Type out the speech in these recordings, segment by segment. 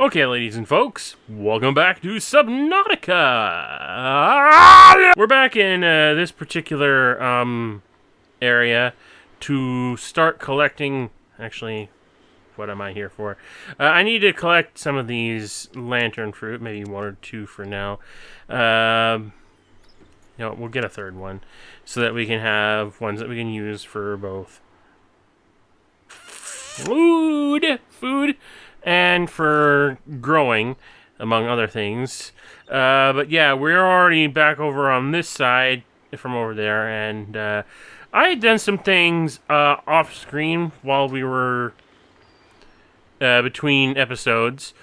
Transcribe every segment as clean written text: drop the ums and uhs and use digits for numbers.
Okay, ladies and folks, welcome back to Subnautica! We're back in this particular area to start collecting... Actually, what am I here for? I need to collect some of these lantern fruit, maybe one or two for now. We'll get a third one so that we can have ones that we can use for both food, and for growing, among other things. But yeah, we're already back over on this side from over there, and I had done some things off screen while we were between episodes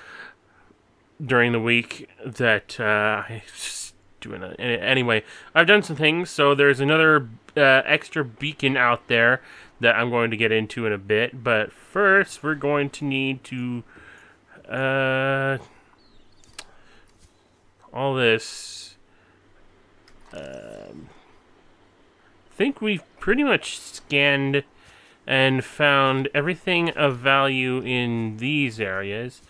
during the week that I just doing it. Anyway, I've done some things, so there's another extra beacon out there that I'm going to get into in a bit, but first we're going to need to all this think we've pretty much scanned and found everything of value in these areas.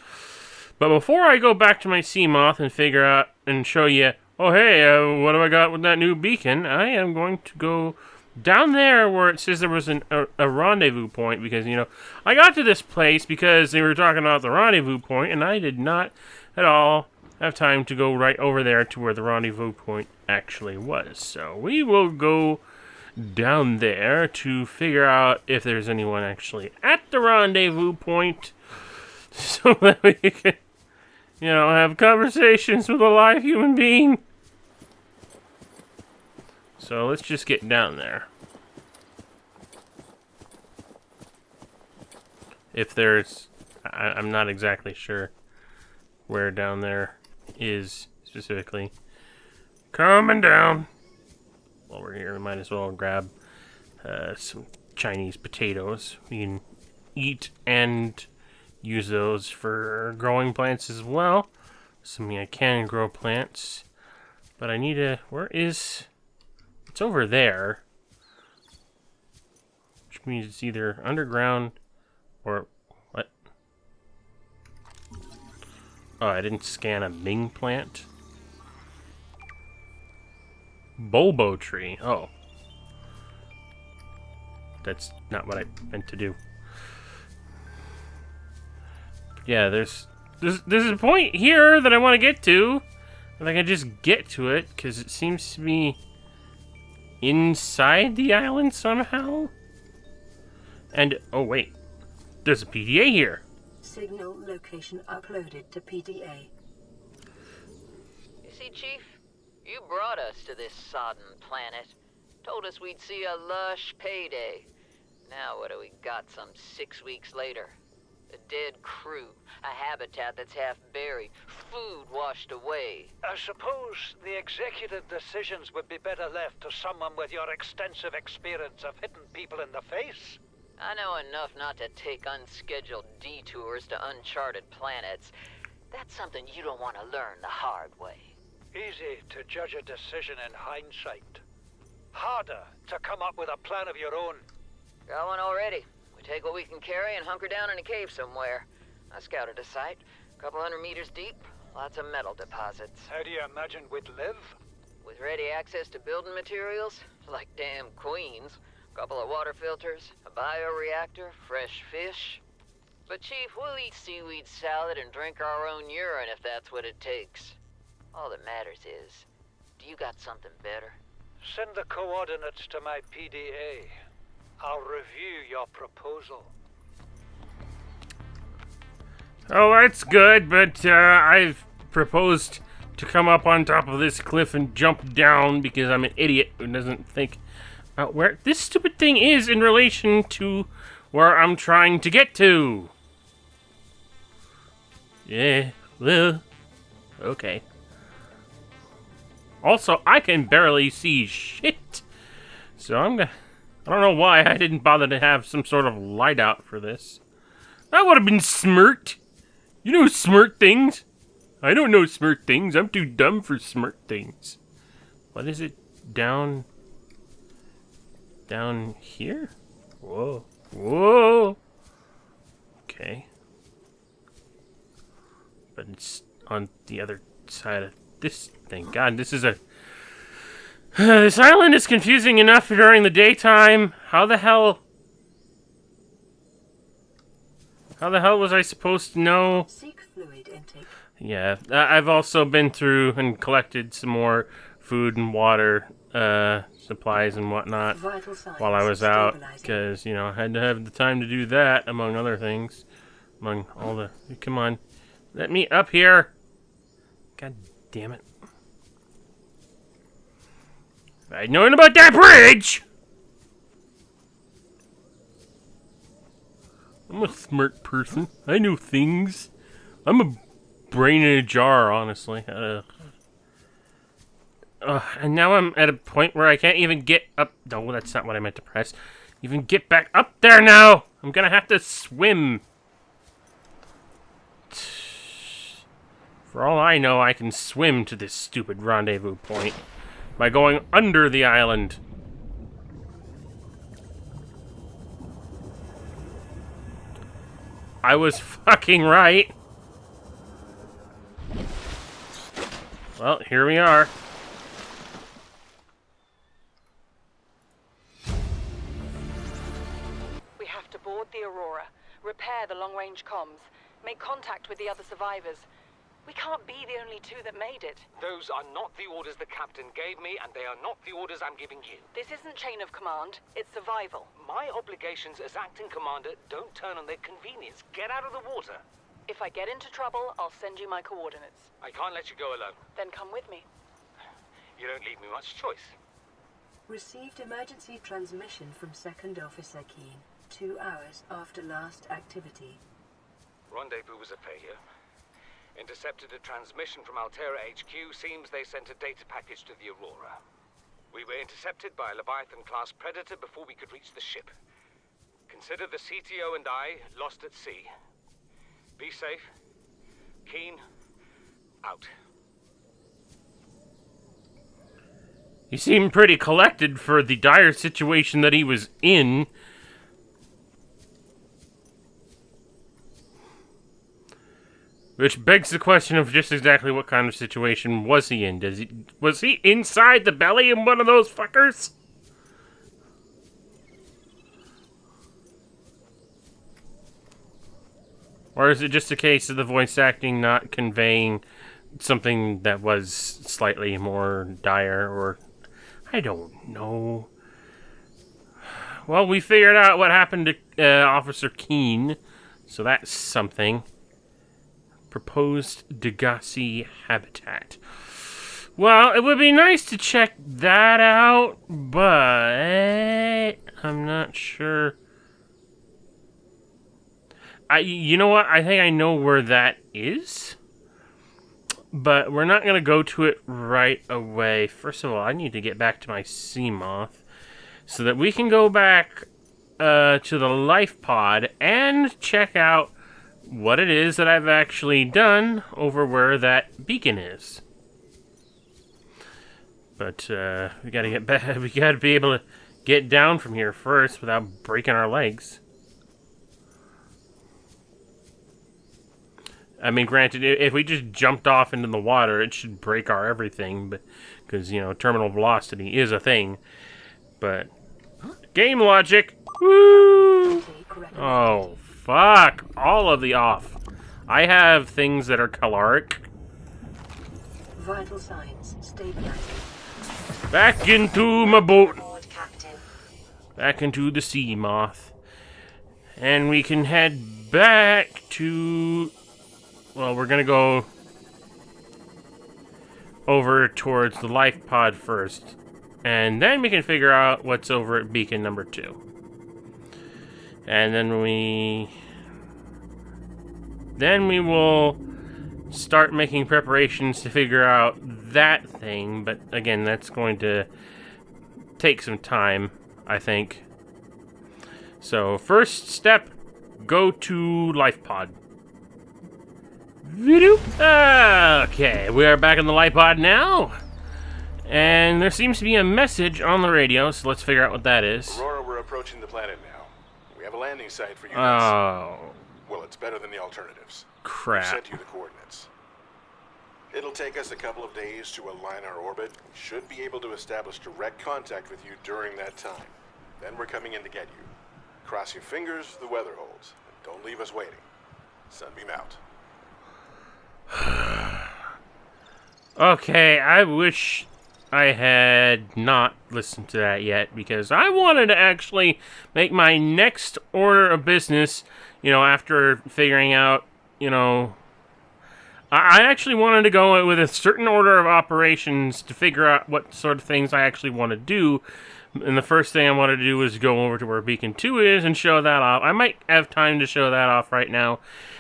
But before I go back to my sea moth and figure out and show you, oh hey, what have I got with that new beacon, I am going to go down there where it says there was a rendezvous point, because, you know, I got to this place because they were talking about the rendezvous point, and I did not at all have time to go right over there to where the rendezvous point actually was. So we will go down there to figure out if there's anyone actually at the rendezvous point so that we can, have conversations with a live human being. So let's just get down there. If there's... I'm not exactly sure where down there is specifically. Coming down. While we're here, we might as well grab some Chinese potatoes. We can eat and use those for growing plants as well. Assuming I can grow plants. But I need to... Where is... It's over there, which means it's either underground or what? Oh, I didn't scan a Ming plant. Bulbo tree. Oh, that's not what I meant to do. Yeah, there's a point here that I want to get to, and I can just get to it because it seems to be inside the island somehow? And, oh wait, there's a PDA here. Signal location uploaded to PDA. You see, Chief, you brought us to this sodden planet. Told us we'd see a lush payday. Now what do we got some 6 weeks later? A dead crew, a habitat that's half buried, food washed away. I suppose the executive decisions would be better left to someone with your extensive experience of hitting people in the face. I know enough not to take unscheduled detours to uncharted planets. That's something you don't want to learn the hard way. Easy to judge a decision in hindsight. Harder to come up with a plan of your own. Got one already. We take what we can carry and hunker down in a cave somewhere. I scouted a site, a couple 100 meters deep, lots of metal deposits. How do you imagine we'd live? With ready access to building materials, like damn queens, a couple of water filters, a bioreactor, fresh fish. But Chief, we'll eat seaweed salad and drink our own urine if that's what it takes. All that matters is, do you got something better? Send the coordinates to my PDA. I'll review your proposal. Oh, that's good, but I've proposed to come up on top of this cliff and jump down because I'm an idiot who doesn't think about where this stupid thing is in relation to where I'm trying to get to. Yeah, well, okay. Also, I can barely see shit, so I don't know why I didn't bother to have some sort of light out for this. That would have been smart. You know smart things? I don't know smart things. I'm too dumb for smart things. What is it? Down here? Whoa. Whoa. Okay. but it's on the other side of this thing. God, this is a... this island is confusing enough during the daytime. How the hell was I supposed to know? Seek fluid intake. Yeah, I've also been through and collected some more food and water supplies and whatnot Vital signs while I was out, stabilizing. because, you know, I had to have the time to do that, among other things. Among all the... Come on. Let me up here. God damn it. I know about that bridge! I'm a smart person. I know things. I'm a brain in a jar, honestly. And now I'm at a point where I can't even get up. No, that's not what I meant to press. Even get back up there now! I'm gonna have to swim. For all I know, I can swim to this stupid rendezvous point by going under the island. I was fucking right. Well, here we are. We have to board the Aurora, repair the long-range comms, make contact with the other survivors. We can't be the only two that made it. Those are not the orders the captain gave me, and they are not the orders I'm giving you. This isn't chain of command, it's survival. My obligations as acting commander don't turn on their convenience. Get out of the water. If I get into trouble, I'll send you my coordinates. I can't let you go alone. Then come with me. You don't leave me much choice. Received emergency transmission from Second Officer Keen, 2 hours after last activity. Rendezvous was a failure. Intercepted a transmission from Altera HQ. Seems they sent a data package to the Aurora. We were intercepted by a Leviathan-class predator before we could reach the ship. Consider the CTO and I lost at sea. Be safe. Keen. Out. He seemed pretty collected for the dire situation that he was in. Which begs the question of just exactly what kind of situation was he in? Was he inside the belly of one of those fuckers? Or is it just a case of the voice acting not conveying something that was slightly more dire, or... I don't know. Well, we figured out what happened to Officer Keen, so that's something. Proposed Devasia habitat. Well, it would be nice to check that out, but I'm not sure. You know what? I think I know where that is, but we're not going to go to it right away. First of all, I need to get back to my Seamoth so that we can go back to the life pod and check out what it is that I've actually done over where that beacon is. But we gotta get back. We gotta be able to get down from here first without breaking our legs. I mean, granted, if we just jumped off into the water, it should break our everything, but because, you know, terminal velocity is a thing. But game logic. Woo! Oh. Fuck! All of the off. I have things that are caloric. Vital signs stabilizing. Back into my boat. Board, Captain. Back into the Seamoth. And we can head back to... Well, we're gonna go over towards the life pod first. And then we can figure out what's over at beacon number 2. And then we will start making preparations to figure out that thing. But again, that's going to take some time, I think. So first step, go to life pod. Okay, we are back in the life pod now. And there seems to be a message on the radio, so let's figure out what that is. Aurora, we're approaching the planet now. We have a landing site for you. Oh, Well, it's better than the alternatives. Crap. I've sent you the coordinates. It'll take us a couple of days to align our orbit. We should be able to establish direct contact with you during that time. Then we're coming in to get you. Cross your fingers the weather holds. And don't leave us waiting. Sunbeam out. Okay, I wish I had not listened to that yet, because I wanted to actually make my next order of business, after figuring out, I actually wanted to go with a certain order of operations to figure out what sort of things I actually want to do. And the first thing I wanted to do was go over to where Beacon 2 is and show that off. I might have time to show that off right now.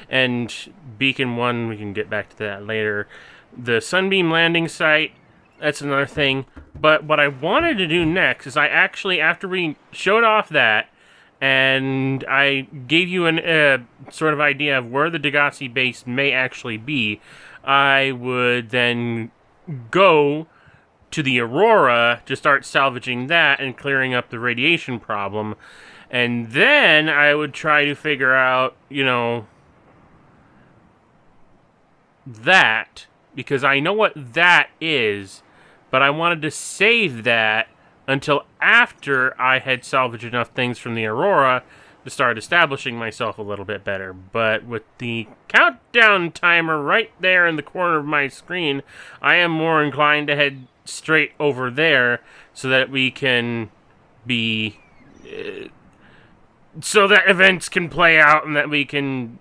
And Beacon 1, we can get back to that later. The Sunbeam landing site, that's another thing. But what I wanted to do next is I actually, after we showed off that, and I gave you an sort of idea of where the Devasia base may actually be, I would then go to the Aurora to start salvaging that and clearing up the radiation problem. And then I would try to figure out, that, because I know what that is, but I wanted to save that until after I had salvaged enough things from the Aurora to start establishing myself a little bit better. But with the countdown timer right there in the corner of my screen, I am more inclined to head straight over there so that we can be... so that events can play out and that we can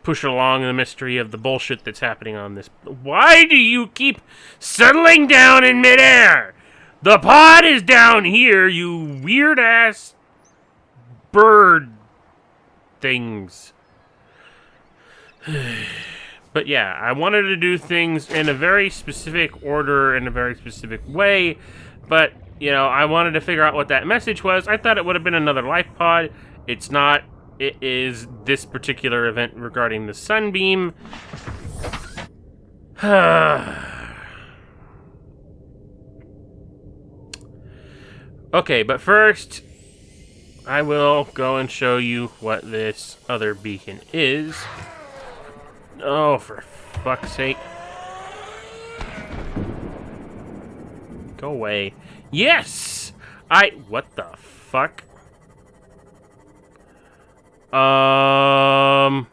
push along the mystery of the bullshit that's happening on this. Why do you keep settling down in midair? The pod is down here, you weird-ass bird things. But yeah, I wanted to do things in a very specific order, in a very specific way, but, I wanted to figure out what that message was. I thought it would have been another life pod. It's not. It is this particular event regarding the Sunbeam. Okay, but first, I will go and show you what this other beacon is. Oh, for fuck's sake. Go away. Yes! What the fuck? Oh,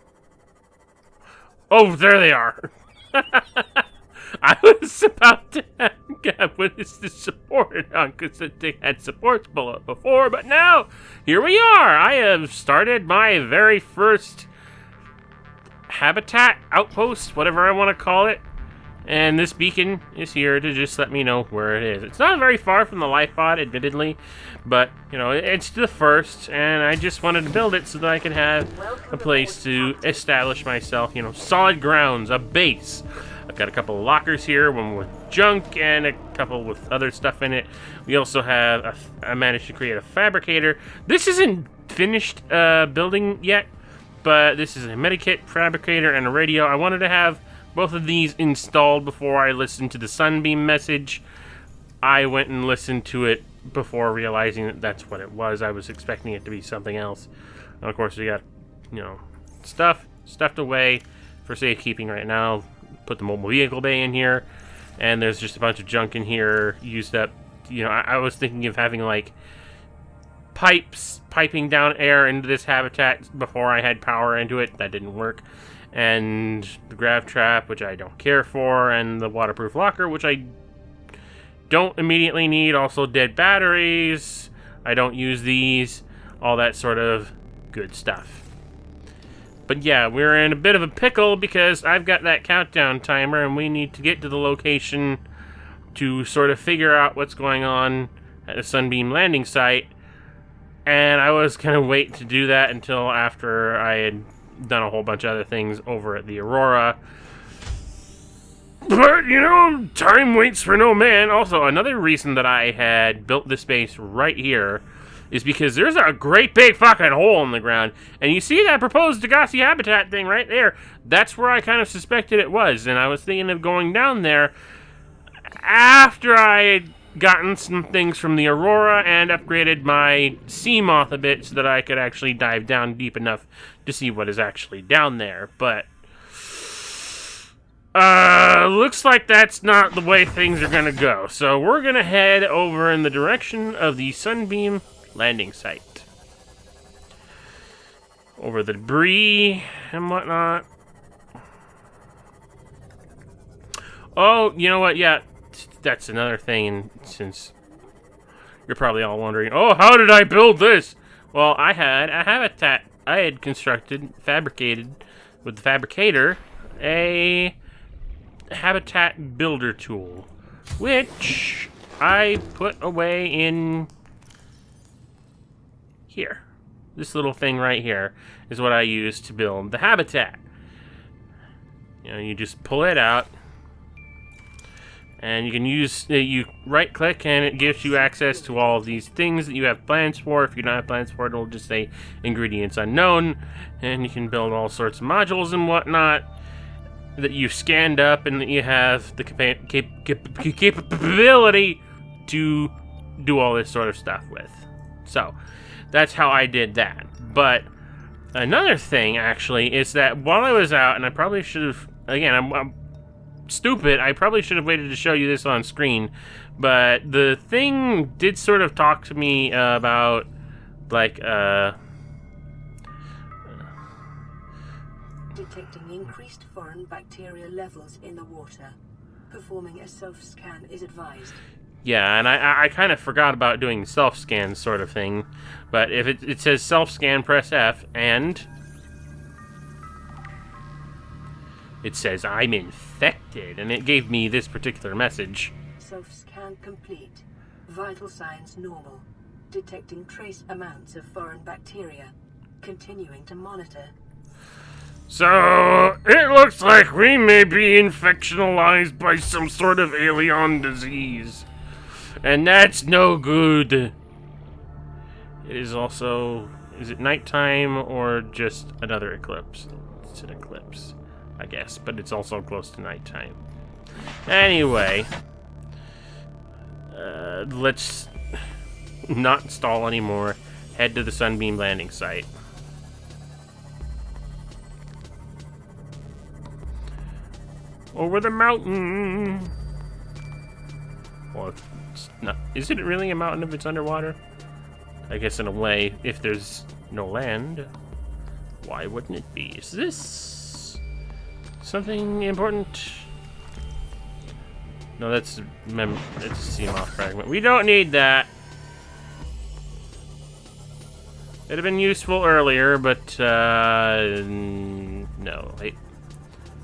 there they are. I was about to ask, what is this supported on? Because they had supports below before, but now, here we are. I have started my very first habitat, outpost, whatever I want to call it. And this beacon is here to just let me know where it is. It's not very far from the life pod, admittedly, but, it's the first, and I just wanted to build it so that I could have a place to establish myself, solid grounds, a base. I've got a couple of lockers here, one with junk and a couple with other stuff in it. We also have, I managed to create a fabricator. This isn't finished building yet, but this is a medikit, fabricator, and a radio. I wanted to have both of these installed before I listened to the Sunbeam message. I went and listened to it before realizing that that's what it was. I was expecting it to be something else. And of course, we got, stuff stuffed away for safekeeping right now. Put the mobile vehicle bay in here, and there's just a bunch of junk in here used up. I was thinking of having like piping down air into this habitat before I had power into it. That didn't work. And the grav trap, which I don't care for, and the waterproof locker, which I don't immediately need. Also dead batteries, I don't use these, all that sort of good stuff. But yeah, we're in a bit of a pickle because I've got that countdown timer and we need to get to the location to sort of figure out what's going on at the Sunbeam landing site. And I was going to wait to do that until after I had done a whole bunch of other things over at the Aurora. But, time waits for no man. Also, another reason that I had built this base right here is because there's a great big fucking hole in the ground. And you see that proposed Devasia habitat thing right there? That's where I kind of suspected it was. And I was thinking of going down there after I had gotten some things from the Aurora and upgraded my sea moth a bit so that I could actually dive down deep enough to see what is actually down there. But looks like that's not the way things are gonna go. So we're gonna head over in the direction of the Sunbeam landing site. Over the debris and whatnot. Oh, you know what? Yeah, that's another thing. And since you're probably all wondering, oh, how did I build this? Well, I had a habitat. I had fabricated with the fabricator, a habitat builder tool, which I put away in here. This little thing right here is what I use to build the habitat. You know, you just pull it out, and you can use, you right click and it gives you access to all of these things that you have plans for. If you don't have plans for it, it'll just say ingredients unknown, and you can build all sorts of modules and whatnot that you've scanned up and that you have the capability to do all this sort of stuff with. So that's how I did that. But another thing actually is that while I was out, and I probably should have, again, I'm stupid, I probably should have waited to show you this on screen, but the thing did sort of talk to me about, like, detecting increased foreign bacteria levels in the water. Performing a self-scan is advised. Yeah, and I kind of forgot about doing self-scan sort of thing, but if it says self-scan, press F, and it says I'm infected, and it gave me this particular message. Self-scan complete. Vital signs normal. Detecting trace amounts of foreign bacteria. Continuing to monitor. So, it looks like we may be infectionalized by some sort of alien disease. And that's no good. It is also, is it nighttime or just another eclipse? It's an eclipse, I guess, but it's also close to nighttime. Anyway, let's not stall anymore. Head to the Sunbeam landing site. Over the mountain. Well, it's not. Is it really a mountain if it's underwater? I guess in a way, if there's no land, why wouldn't it be? Is this something important? No, that's a sea moth fragment. We don't need that. It'd have been useful earlier, but no. Wait.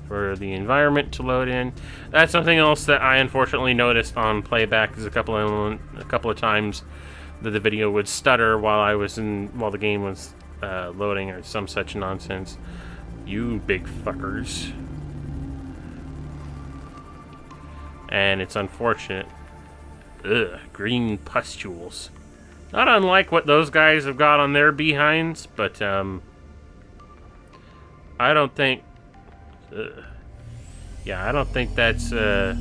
For the environment to load in. That's something else that I unfortunately noticed on playback. Is a couple of times that the video would stutter while the game was loading or some such nonsense. You big fuckers. And it's unfortunate. Ugh, green pustules. Not unlike what those guys have got on their behinds, but I don't think. Yeah, I don't think that's the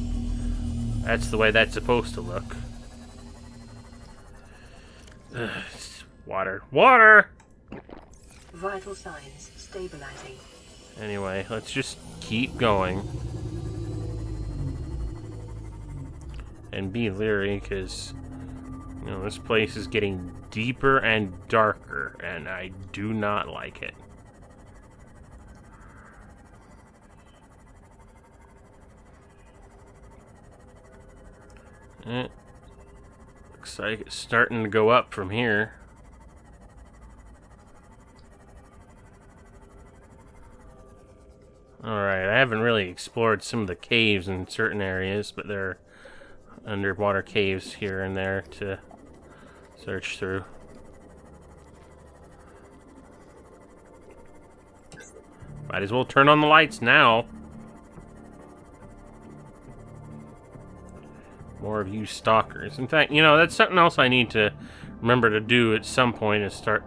way that's supposed to look. Water! Vital signs stabilizing. Anyway, let's just keep going. And be leery, because, you know, this place is getting deeper and darker, and I do not like it. Looks like it's starting to go up from here. Alright, I haven't really explored some of the caves in certain areas, but there are underwater caves here and there to search through. Might as well turn on the lights now. More of you stalkers. In fact, you know, that's something else I need to remember to do at some point is start...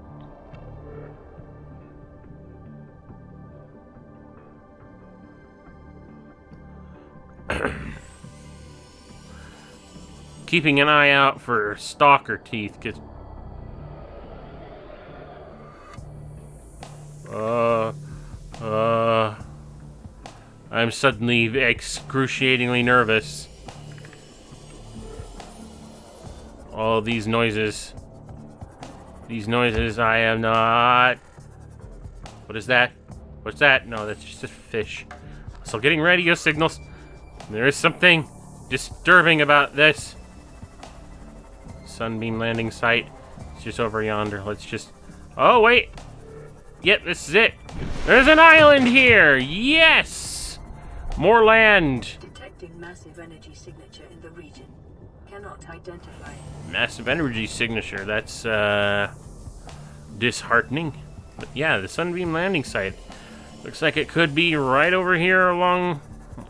keeping an eye out for stalker teeth. I'm suddenly excruciatingly nervous. All these noises. These noises, I am not... What is that? What's that? No, that's just a fish. So getting radio signals. There is something disturbing about this. Sunbeam landing site. It's just over yonder. Let's just... Oh, wait! Yep, this is it. There's an island here! Yes! More land. Detecting massive energy signature in the region. Cannot identify. Massive energy signature. That's, disheartening. But yeah, the Sunbeam landing site. Looks like it could be right over here along...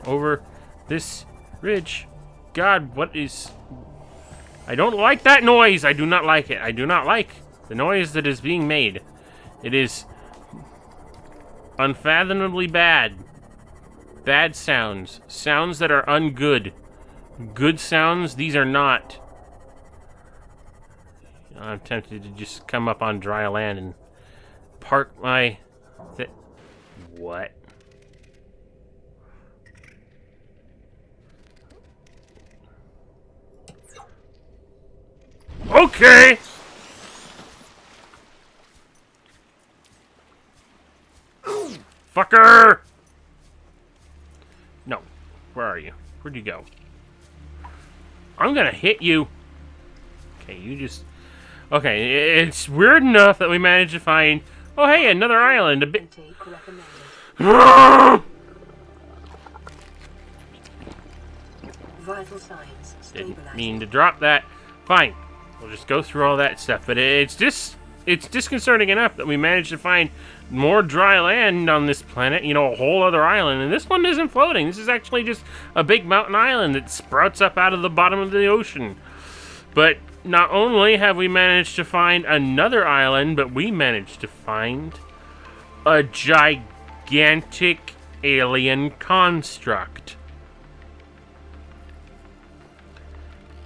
over this ridge. God, what is... I don't like that noise! I do not like it. I do not like the noise that is being made. It is... unfathomably bad. Bad sounds. Sounds that are ungood. Good sounds, these are not. I'm tempted to just come up on dry land and park my... What? Okay! Fucker! No. Where are you? Where'd you go? I'm gonna hit you. Okay, you just... Okay, it's weird enough that we managed to find... Oh, hey, another island. A bit... Intake recommended. Vital signs Didn't stabilizing. mean to drop that. Fine. We'll just go through all that stuff. But it's disconcerting enough that we managed to find more dry land on this planet. You know, a whole other island. And this one isn't floating. This is actually just a big mountain island that sprouts up out of the bottom of the ocean. But not only have we managed to find another island, but we managed to find a gigantic alien construct.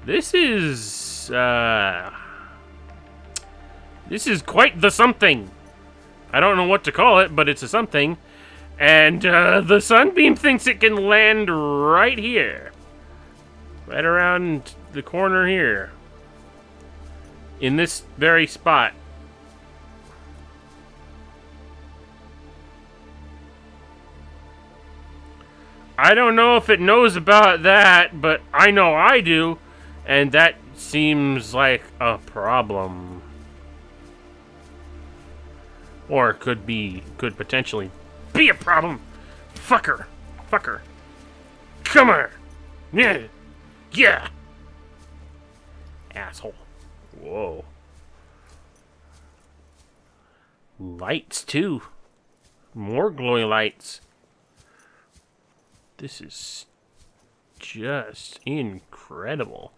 This is quite the something. I don't know what to call it, but it's a something. And the Sunbeam thinks it can land right here. Right around the corner here. In this very spot. I don't know if it knows about that, but I know I do. And that seems like a problem. Or could potentially be a problem. Fucker. Fucker. Come on. Yeah. Yeah. Asshole. Whoa. Lights, too. More glowy lights. This is just incredible.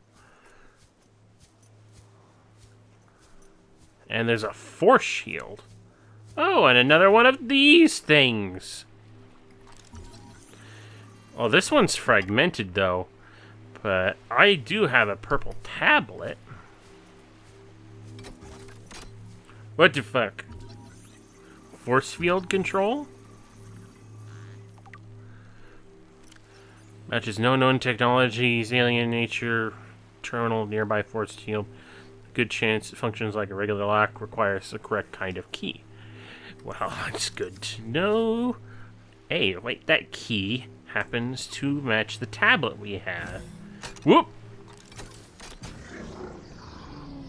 And there's a force shield. Oh, and another one of these things. Oh, this one's fragmented, though. But I do have a purple tablet. What the fuck? Force field control? Matches no known technologies, alien nature, terminal, nearby force field. Good chance it functions like a regular lock, requires the correct kind of key. Well, it's good to know. Hey, wait, that key happens to match the tablet we have. Whoop!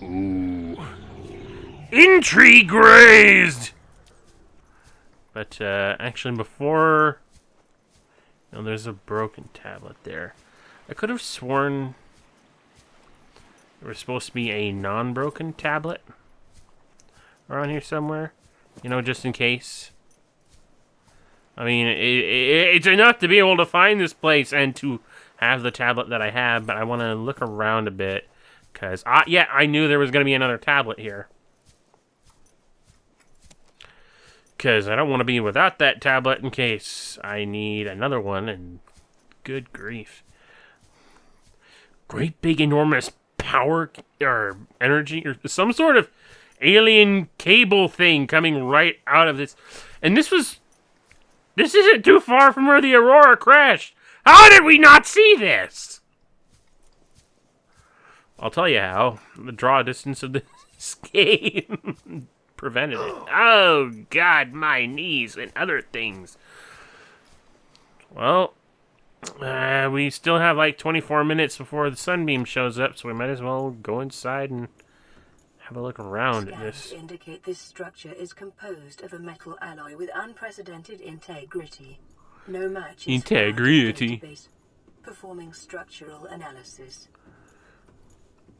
Ooh. Intrigue raised! But, actually, before... No, there's a broken tablet there. I could have sworn there was supposed to be a non-broken tablet around here somewhere. You know, just in case. I mean, it's enough to be able to find this place and to have the tablet that I have, but I want to look around a bit. Because, yeah, I knew there was going to be another tablet here. Because I don't want to be without that tablet in case I need another one, and good grief. great big enormous power or energy or some sort of alien cable thing coming right out of this. And this isn't too far from where the Aurora crashed. How did we not see this? I'll tell you how. The draw distance of this game prevented it. Oh, God, my knees and other things. Well, we still have like 24 minutes before the sunbeam shows up, so we might as well go inside and have a look around at this. Scans indicate this structure is composed of a metal alloy with unprecedented integrity. No match is Integrity. database. Performing structural analysis.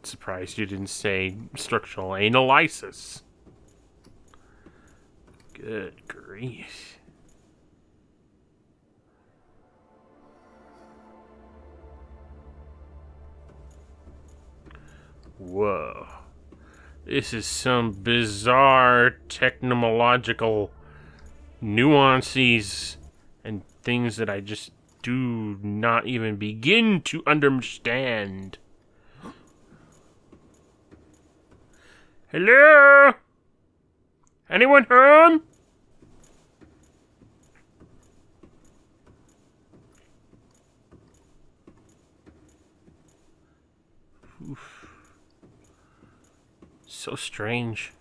Surprised you didn't say structural analysis. Good grief. Whoa. This is some bizarre technological nuances and things that I just do not even begin to understand. Hello? Anyone home? Oof. So strange.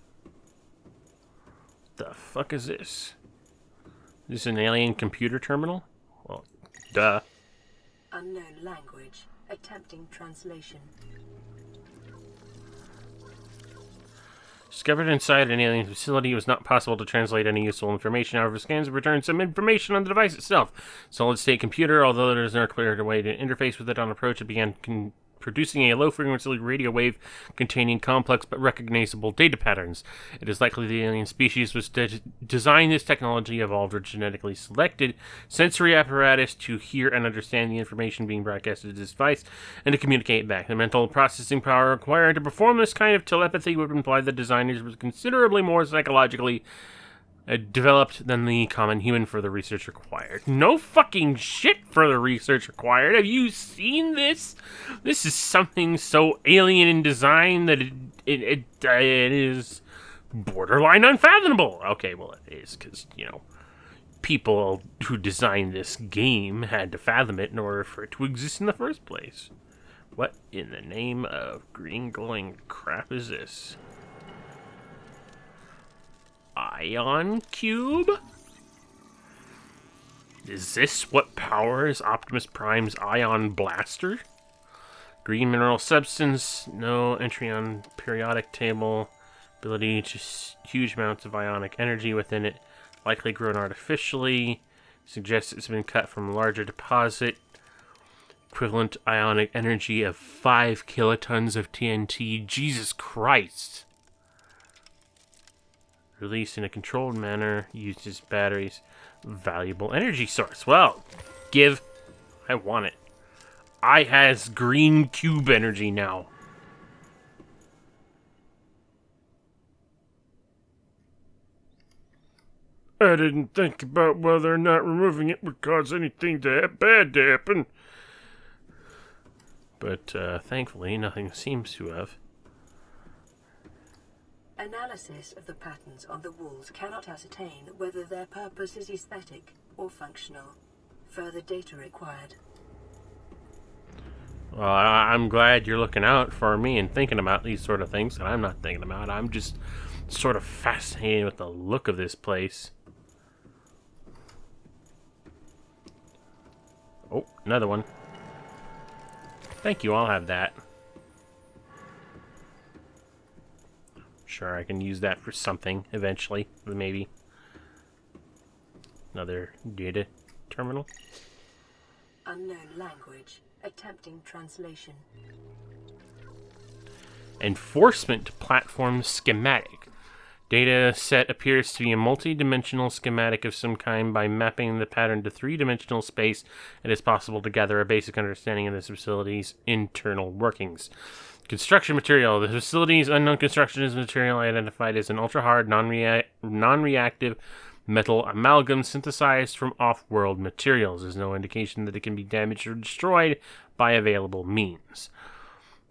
The fuck is this? Is this an alien computer terminal? Well, duh. Unknown language. Attempting translation. Discovered inside an alien facility, it was not possible to translate any useful information. However, scans have returned some information on the device itself. Solid-state computer, although there is no clear way to interface with it on approach, it began producing a low-frequency radio wave containing complex but recognizable data patterns. It is likely the alien species was designed this technology evolved or genetically selected sensory apparatus to hear and understand the information being broadcasted to this device and to communicate back. The mental processing power required to perform this kind of telepathy would imply that designers were considerably more psychologically developed than the common human for the research required. No fucking shit for the research required. Have you seen this? This is something so alien in design that it is borderline unfathomable. Okay, well it is, because, you know, people who designed this game had to fathom it in order for it to exist in the first place. What in the name of green glowing crap is this? Ion Cube? Is this what powers Optimus Prime's Ion Blaster? Green mineral substance, no entry on periodic table, ability to huge amounts of ionic energy within it, likely grown artificially, suggests it's been cut from a larger deposit, equivalent ionic energy of 5 kilotons of TNT. Jesus Christ! Released in a controlled manner, uses batteries. Valuable energy source. Well, give. I want it. I has green cube energy now. I didn't think about whether or not removing it would cause anything bad to happen. But thankfully, nothing seems to have. Analysis of the patterns on the walls cannot ascertain whether their purpose is aesthetic or functional. Further data required. Well, I'm glad you're looking out for me and thinking about these sort of things that I'm not thinking about. I'm just sort of fascinated with the look of this place. Oh, another one. Thank you, I'll have that. Sure, I can use that for something eventually, maybe. Another data terminal. Unknown language. Attempting translation. Enforcement platform schematic. Data set appears to be a multi-dimensional schematic of some kind. By mapping the pattern to three-dimensional space, it is possible to gather a basic understanding of this facility's internal workings. Construction material. The facility's unknown construction is material identified as an ultra-hard, non-reactive metal amalgam synthesized from off-world materials. There's no indication that it can be damaged or destroyed by available means.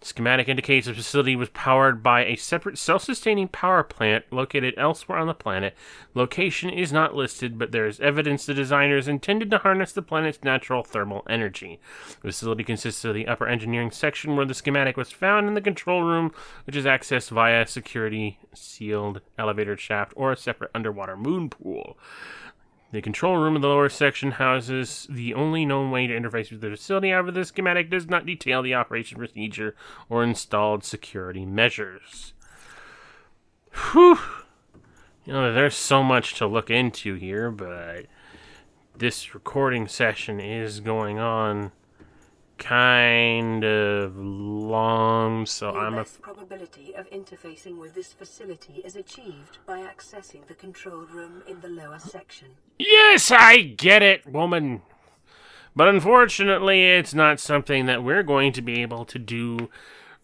Schematic indicates the facility was powered by a separate self-sustaining power plant located elsewhere on the planet. Location is not listed, but there is evidence the designers intended to harness the planet's natural thermal energy. The facility consists of the upper engineering section where the schematic was found in the control room, which is accessed via a security sealed elevator shaft or a separate underwater moon pool. The control room in the lower section houses the only known way to interface with the facility. However, the schematic does not detail the operation procedure or installed security measures. Whew! You know, there's so much to look into here, but this recording session is going on kind of long, so The I'm best probability of interfacing with this facility is achieved by accessing the control room in the lower section. Yes, I get it, woman. But unfortunately, it's not something that we're going to be able to do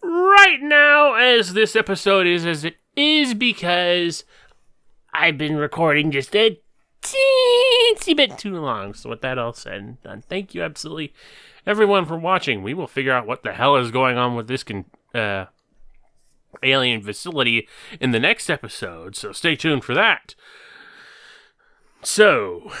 right now, as this episode is as it is, because I've been recording just a teensy bit too long. So with that all said and done, thank you absolutely everyone for watching. We will figure out what the hell is going on with this alien facility in the next episode, so stay tuned for that. So,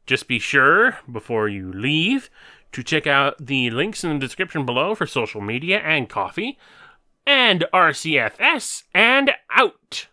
just be sure, before you leave, to check out the links in the description below for social media and coffee, and RCFS, and out!